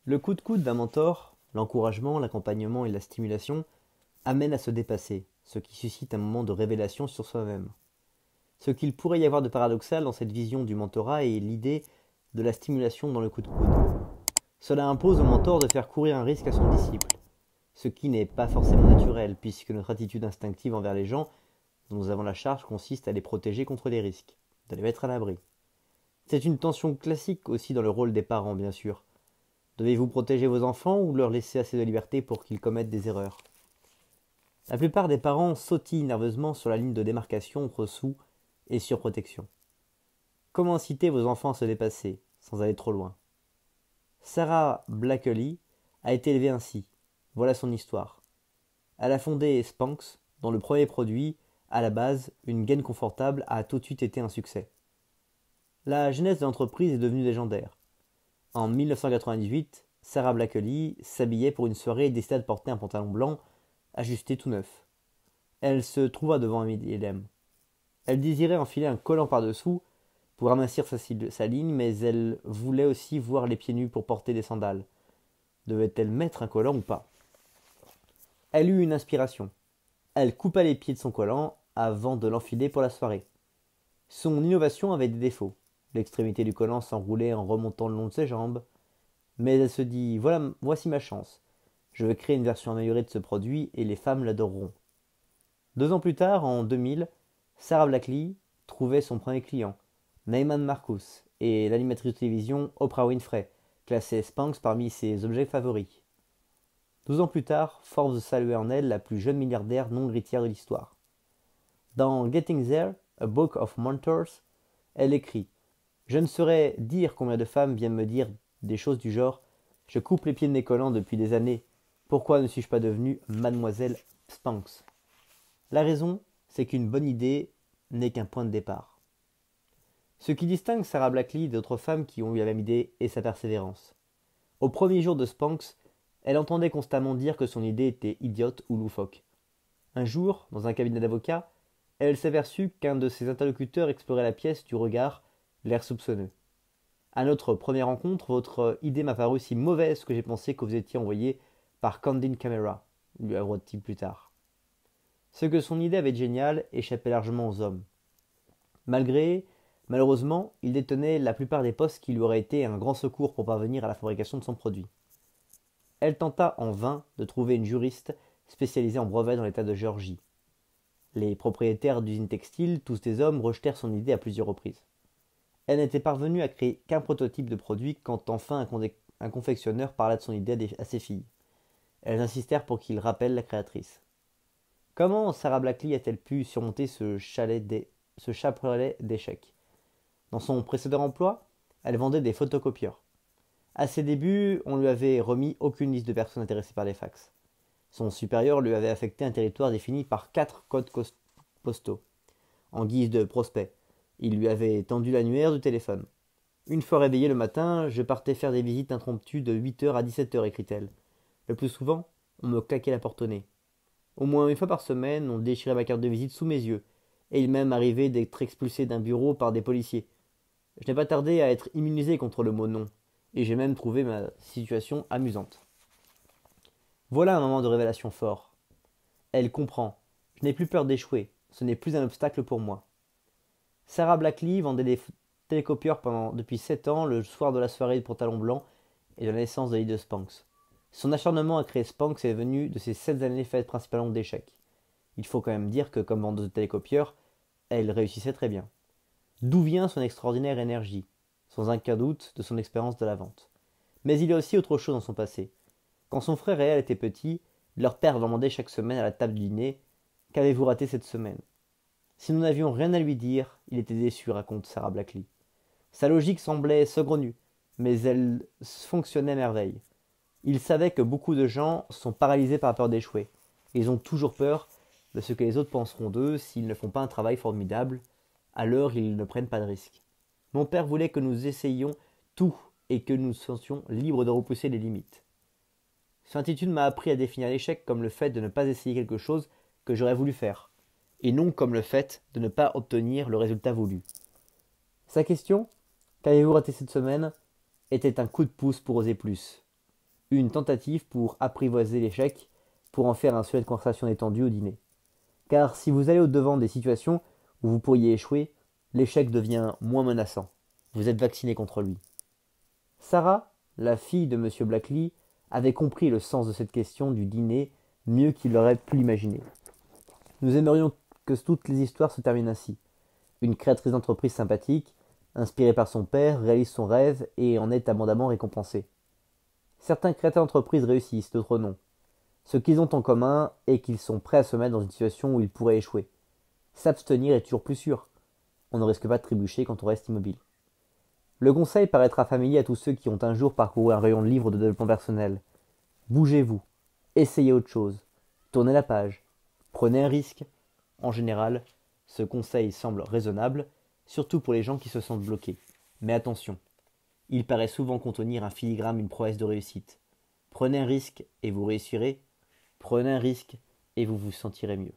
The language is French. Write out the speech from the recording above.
Le coup de coude d'un mentor, l'encouragement, l'accompagnement et la stimulation amènent à se dépasser, ce qui suscite un moment de révélation sur soi-même. Ce qu'il pourrait y avoir de paradoxal dans cette vision du mentorat est l'idée de la stimulation dans le coup de coude. Cela impose au mentor de faire courir un risque à son disciple, ce qui n'est pas forcément naturel, puisque notre attitude instinctive envers les gens dont nous avons la charge consiste à les protéger contre les risques, de les mettre à l'abri. C'est une tension classique aussi dans le rôle des parents, bien sûr. Devez-vous protéger vos enfants ou leur laisser assez de liberté pour qu'ils commettent des erreurs? La plupart des parents sautillent nerveusement sur la ligne de démarcation entre sous et surprotection. Comment inciter vos enfants à se dépasser, sans aller trop loin? Sarah Blakely a été élevée ainsi. Voilà son histoire. Elle a fondé Spanx, dont le premier produit, à la base, une gaine confortable, a tout de suite été un succès. La genèse de l'entreprise est devenue légendaire. En 1998, Sarah Blakely s'habillait pour une soirée et décida de porter un pantalon blanc, ajusté tout neuf. Elle se trouva devant un dilemme. Elle désirait enfiler un collant par-dessous pour amincir sa ligne, mais elle voulait aussi voir les pieds nus pour porter des sandales. Devait-elle mettre un collant ou pas? Elle eut une inspiration. Elle coupa les pieds de son collant avant de l'enfiler pour la soirée. Son innovation avait des défauts. L'extrémité du collant s'enroulait en remontant le long de ses jambes. Mais elle se dit, voici ma chance. Je vais créer une version améliorée de ce produit et les femmes l'adoreront. 2 ans plus tard, en 2000, Sarah Blakely trouvait son premier client, Neiman Marcus, et l'animatrice de télévision Oprah Winfrey, classait Spanx parmi ses objets favoris. 12 ans plus tard, Forbes saluait en elle la plus jeune milliardaire non héritière de l'histoire. Dans Getting There, A Book of Mentors, elle écrit « Je ne saurais dire combien de femmes viennent me dire des choses du genre « Je coupe les pieds de mes collants depuis des années, pourquoi ne suis-je pas devenue Mademoiselle Spanx ?» La raison, c'est qu'une bonne idée n'est qu'un point de départ. Ce qui distingue Sarah Blakely d'autres femmes qui ont eu la même idée est sa persévérance. Au premier jour de Spanx, elle entendait constamment dire que son idée était idiote ou loufoque. Un jour, dans un cabinet d'avocat, elle s'aperçut qu'un de ses interlocuteurs explorait la pièce du regard, l'air soupçonneux. À notre première rencontre, votre idée m'a paru si mauvaise que j'ai pensé que vous étiez envoyé par Candid Camera, lui avouera-t-il plus tard. Ce que son idée avait de génial échappait largement aux hommes. Malheureusement, il détenait la plupart des postes qui lui auraient été un grand secours pour parvenir à la fabrication de son produit. Elle tenta en vain de trouver une juriste spécialisée en brevets dans l'État de Géorgie. Les propriétaires d'usines textiles, tous des hommes, rejetèrent son idée à plusieurs reprises. Elle n'était parvenue à créer qu'un prototype de produit quand enfin un confectionneur parla de son idée à ses filles. Elles insistèrent pour qu'il rappelle la créatrice. Comment Sarah Blakely a-t-elle pu surmonter ce chapelet d'échecs? Dans son précédent emploi, elle vendait des photocopieurs. À ses débuts, on lui avait remis aucune liste de personnes intéressées par les fax. Son supérieur lui avait affecté un territoire défini par 4 codes postaux. En guise de prospect, il lui avait tendu l'annuaire du téléphone. Une fois réveillée le matin, je partais faire des visites impromptues de 8 heures à 17 heures, écrit-elle. Le plus souvent, on me claquait la porte au nez. Au moins une fois par semaine, on déchirait ma carte de visite sous mes yeux, et il m'est arrivé d'être expulsé d'un bureau par des policiers. Je n'ai pas tardé à être immunisé contre le mot non, et j'ai même trouvé ma situation amusante. Voilà un moment de révélation fort. Elle comprend. Je n'ai plus peur d'échouer, ce n'est plus un obstacle pour moi. Sarah Blakely vendait des télécopieurs depuis 7 ans, le soir de la soirée de pantalon blanc et de la naissance de l'idée de Spanx. Son acharnement à créer Spanx est venu de ces 7 années faites principalement d'échecs. Il faut quand même dire que, comme vendeuse de télécopieurs, elle réussissait très bien. D'où vient son extraordinaire énergie? Sans aucun doute de son expérience de la vente. Mais il y a aussi autre chose dans son passé. Quand son frère et elle étaient petits, leur père leur demandait chaque semaine à la table du dîner « Qu'avez-vous raté cette semaine ?» Si nous n'avions rien à lui dire, il était déçu, raconte Sarah Blakely. Sa logique semblait saugrenue, mais elle fonctionnait à merveille. Il savait que beaucoup de gens sont paralysés par la peur d'échouer. Ils ont toujours peur de ce que les autres penseront d'eux s'ils ne font pas un travail formidable, alors ils ne prennent pas de risques. Mon père voulait que nous essayions tout et que nous sentions libres de repousser les limites. Son attitude m'a appris à définir l'échec comme le fait de ne pas essayer quelque chose que j'aurais voulu faire, et non comme le fait de ne pas obtenir le résultat voulu. Sa question, qu'avez-vous raté cette semaine, était un coup de pouce pour oser plus. une tentative pour apprivoiser l'échec, pour en faire un sujet de conversation détendu au dîner. Car si vous allez au-devant des situations où vous pourriez échouer, l'échec devient moins menaçant. Vous êtes vacciné contre lui. Sarah, la fille de M. Blackley, avait compris le sens de cette question du dîner mieux qu'il l'aurait pu l'imaginer. Nous aimerions que toutes les histoires se terminent ainsi. Une créatrice d'entreprise sympathique, inspirée par son père, réalise son rêve et en est abondamment récompensée. Certains créateurs d'entreprise réussissent, d'autres non. Ce qu'ils ont en commun est qu'ils sont prêts à se mettre dans une situation où ils pourraient échouer. S'abstenir est toujours plus sûr. On ne risque pas de trébucher quand on reste immobile. Le conseil paraîtra familier à tous ceux qui ont un jour parcouru un rayon de livres de développement personnel. Bougez-vous, essayez autre chose, tournez la page, prenez un risque. En général, ce conseil semble raisonnable, surtout pour les gens qui se sentent bloqués. Mais attention, il paraît souvent contenir un filigrane une promesse de réussite. Prenez un risque et vous réussirez, prenez un risque et vous vous sentirez mieux.